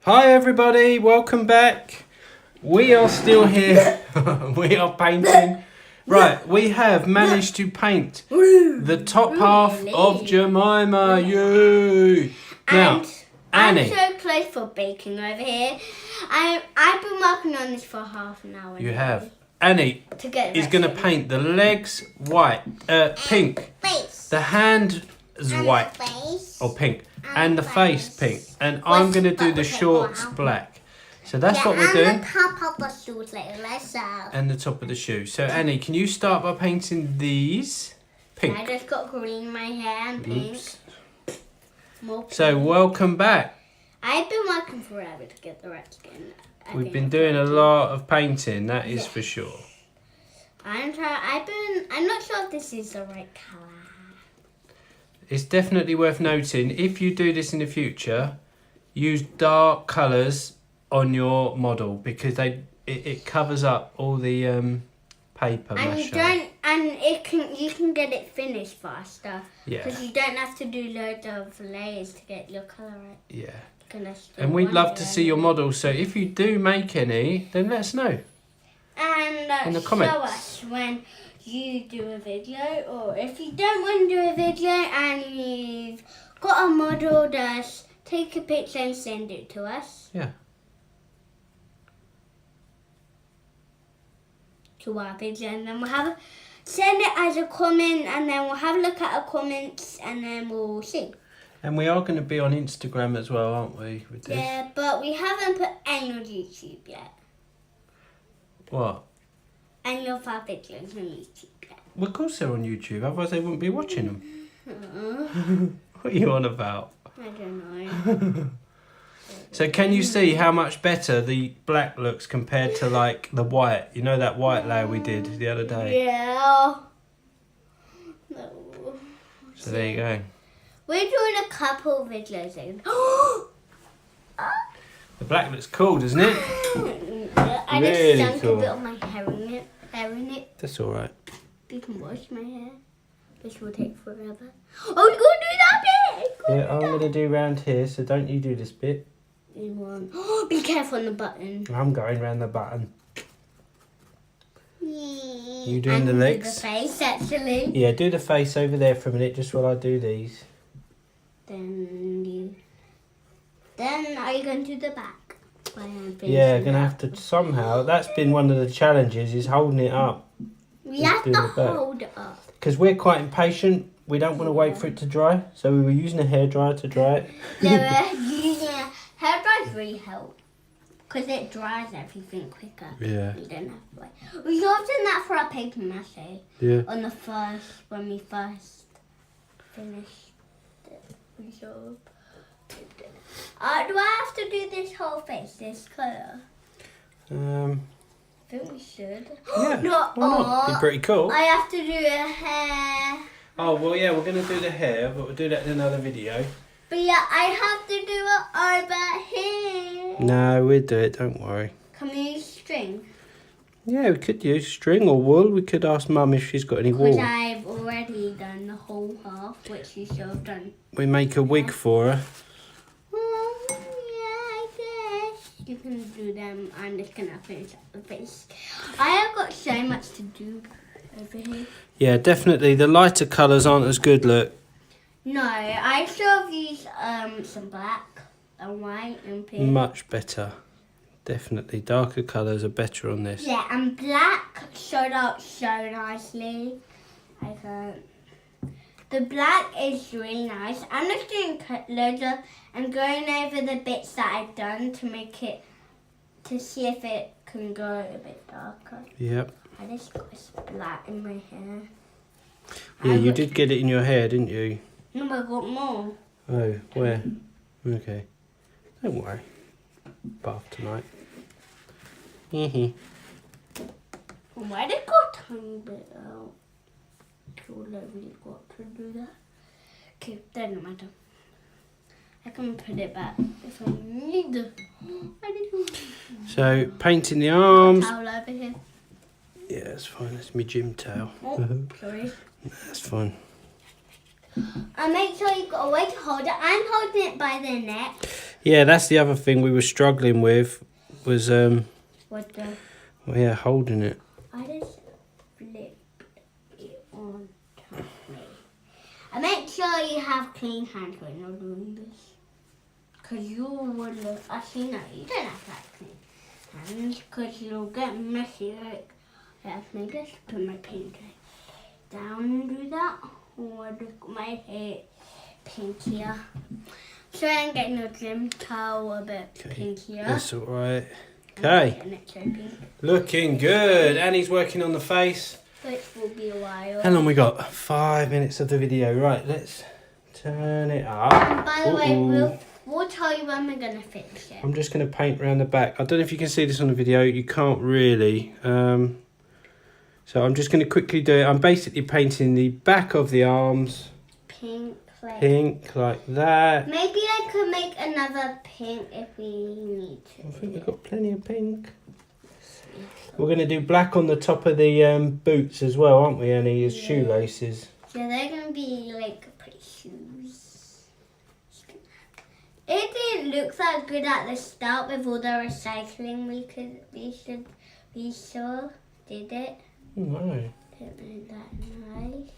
Hi everybody, welcome back. We are still here. We are painting. Right, we have managed to paint the top half of Jemima. Yay! Now, Annie. I'm so close for baking over here. I've been working on this for half an hour. You have. Annie is going to paint the legs white, pink, the hand is white or pink, and the face pink. And I'm going to do the shorts black. So that's what we're doing. And the top of the shoes And the top of the shoe. So Annie, can you start by painting these pink? I just got green in my hair and pink. Oops. More pink. So welcome back. I've been working forever to get the red skin. We've been doing a lot of painting, that is for sure. I'm not sure if this is the right colour. It's definitely worth noting, if you do this in the future, use dark colours on your model because it covers up all the paper And mache. you can get it finished faster. Yeah. Because you don't have to do loads of layers to get your colour right. Yeah. And we'd love to see your models, so if you do make any, then let us know. And in the comments. show us when you do a video, or if you don't want to do a video and you've got a model, just take a picture and send it to us. Yeah. To our video, and then send it as a comment, and then we'll have a look at our comments, and then we'll see. And we are going to be on Instagram as well, aren't we, with this? Yeah, but we haven't put any on YouTube yet. What? Any of our videos on YouTube yet. Well, of course they're on YouTube, otherwise they wouldn't be watching them. What are you on about? I don't know. So can you see how much better the black looks compared to like the white? You know that white layer we did the other day? Yeah. No. So there you go. We're doing a couple of videos. The black looks cool, doesn't it? I Really just sunk cool. a bit of my hair in it. That's alright. You can wash my hair. This will take forever. Oh, go do that bit! Yeah, I'm going to do round here, so don't you do this bit. Be careful on the button. I'm going round the button. You doing the legs? Do the face, actually. Yeah, do the face over there for a minute, just while I do these. Then are you going to do the back? Yeah, going to have to somehow. That's been one of the challenges, is holding it up. We have to hold it up. Because we're quite impatient. We don't want to wait for it to dry. So we were using a hairdryer to dry it. Yeah, hairdryers really help. Because it dries everything quicker. Yeah. You don't have to wait. We often done that for our paper mache. Yeah. When we first finished it. We sort of did it. Do I have to do this whole face, this colour? Yeah, I think we should. why No, not? Be pretty cool. I have to do a hair. Oh, well, yeah, we're going to do the hair, but we'll do that in another video. But yeah, I have to do it over here. No, we'll do it, don't worry. Can we use string? Yeah, we could use string or wool. We could ask Mum if she's got any Because wool. I've already done the whole half, which you should have done. We make a wig for her. Yeah, I guess. You can do them. I'm just going to finish up the face. I have got so much to do over here. Yeah, definitely. The lighter colours aren't as good, look. No, I should have used some black and white and pink. Much better. Definitely. Darker colours are better on this. Yeah, and black showed up so nicely. I can't. The black is really nice. I'm just doing loads of, I'm going over the bits that I've done to make it, to see if it can go a bit darker. Yep. I just got this black in my hair. Yeah, you did get it in your hair, didn't you? No, I got more. Oh, where? Okay. Don't worry. Bath tonight. Why did it go a tiny bit out? Cool, I really got to do that. Okay, doesn't matter. I can put it back if I need to. So, painting the arms. Towel over here. Yeah, that's fine. That's my gym towel. Oh, sorry. That's fine. And make sure you've got a way to hold it. I'm holding it by the neck. Yeah, that's the other thing we were struggling with was What the? well, yeah, holding it. I just flipped it on top of me. And make sure you have clean hands when you're doing this. Because you would look, actually no, you don't have to have clean hands because you'll get messy. Like, let me just put my pinky down and do that. Or look, my hair pinkier. So I'm getting your gym towel a bit pinkier. That's all right. Okay, And it's so pink. looking good. Annie's working on the face. Which will be a while. How long we got? 5 minutes of the video. Right, let's turn it up. And by the way, Uh-oh. we'll tell you when we're going to fix it. I'm just going to paint around the back. I don't know if you can see this on the video. You can't really. So I'm just going to quickly do it. I'm basically painting the back of the arms. Pink like that. Maybe I could make another pink if we need to. I think we've got plenty of pink. We're going to do black on the top of the boots as well, aren't we, Annie? As shoelaces. Yeah, they're going to be like pretty shoes. It didn't look that good at the start with all the recycling we saw. Did it? No. Didn't look that nice.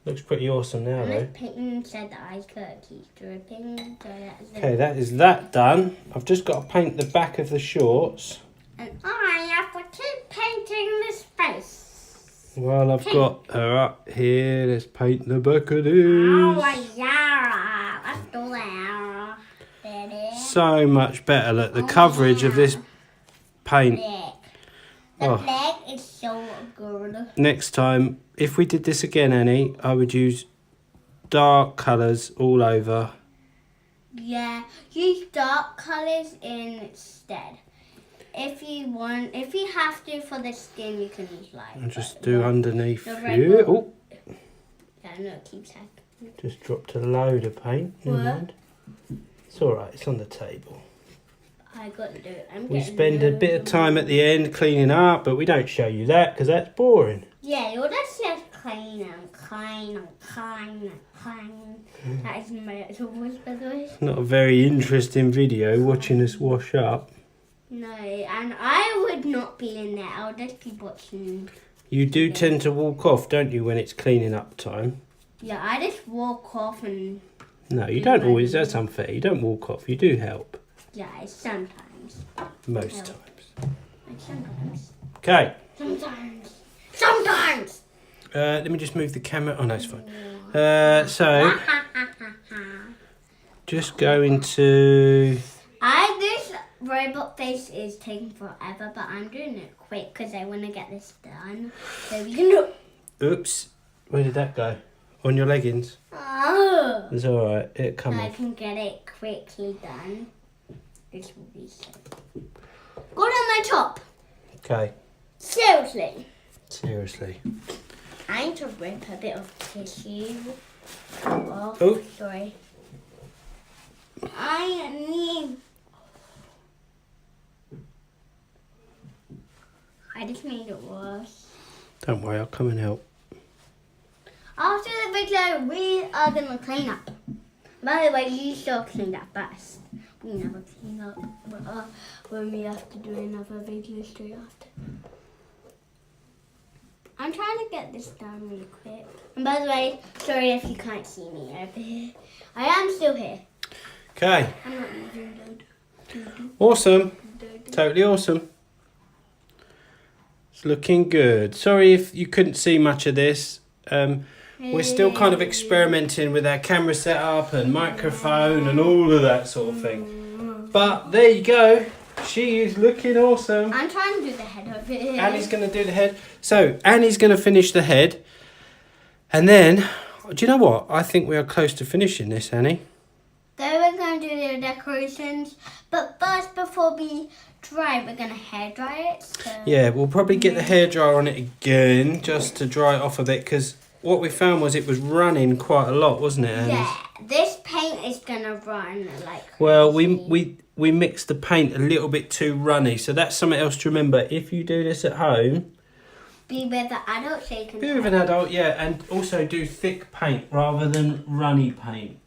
Looks pretty awesome now, And though. this painting said that I could keep dripping. So that's Okay, that is that done. I've just got to paint the back of the shorts. And I have to keep painting this face. Well, I've got her up here. Let's paint the back of this. Oh, yeah. Let's do that. Ready? So much better. Look, the coverage of this paint. Black. Oh. The black is so good. Next time, if we did this again, Annie, I would use dark colours all over. Yeah, use dark colours instead. If you have to for the skin, you can use light. And just do underneath the red here. one. Oh, Yeah, no, it keeps happening. just dropped a load of paint. Never What? mind. It's all right. It's on the table. I got to do it. We spend a bit of time at the end cleaning up, but we don't show you that because that's boring. Yeah, you'll just clean and clean and clean and clean. That is my actual voice, by the way. Not a very interesting video watching us wash up. No, and I would not be in there. I'll just be watching. You do tend to walk off, don't you, when it's cleaning up time? Yeah, I just walk off and. No, you don't always. That's unfair. You don't walk off. You do help. Yeah, sometimes. Most Help. times. Like sometimes. Okay. Sometimes. Sometimes! Let me just move the camera. Oh, no, it's fine. So, just going to... This robot face is taking forever, but I'm doing it quick because I want to get this done. So we can do. Oops. Where did that go? On your leggings? Oh! It's all right. It'll come I off. can get it quickly done. This will be so. Go on my top. Okay. Seriously. Seriously. I need to rip a bit of tissue off. Oh. Sorry. I need. I just made it worse. Don't worry. I'll come and help. After the video, we are gonna clean up. By the way, you still clean up first. We never clean up when we have to do another video straight after. I'm trying to get this done really quick. And by the way, sorry if you can't see me over here. I am still here. Okay. I'm not using the Awesome. Totally awesome. It's looking good. Sorry if you couldn't see much of this. We're still kind of experimenting with our camera setup and microphone and all of that sort of thing. But there you go. She is looking awesome. I'm trying to do the head over here. Annie's going to do the head. So Annie's going to finish the head. And then, do you know what? I think we are close to finishing this, Annie. Then we're going to do the decorations. But first, before we dry, we're going to hair dry it. So. Yeah, we'll probably get the hairdryer on it again just to dry it off a bit because what we found was it was running quite a lot, wasn't it, Annie? Yeah, this paint is going to run like crazy. Well, we mixed the paint a little bit too runny, so that's something else to remember. If you do this at home, be with the adult so you can be with an adult, yeah, and also do thick paint rather than runny paint.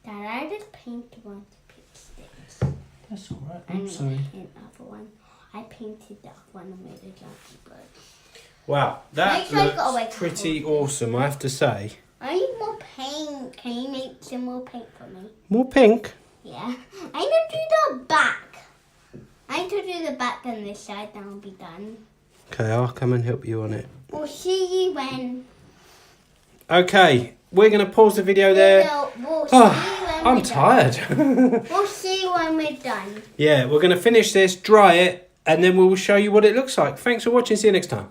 Dad, I just painted one to pick sticks. That's all right. I I'm sorry. paint the other one. I painted the other one and made a junkie bird. Wow, that Make sure you got away looks from pretty the whole awesome, I have to say. I need more paint. Can you make some more paint for me? More pink. Yeah. I need to do the back. I need to do the back on this side, then we'll be done. Okay, I'll come and help you on it. We'll see you when... Okay, we're going to pause the video there. We'll see you when I'm we're tired. done. We'll see you when we're done. Yeah, we're going to finish this, dry it, and then we will show you what it looks like. Thanks for watching. See you next time.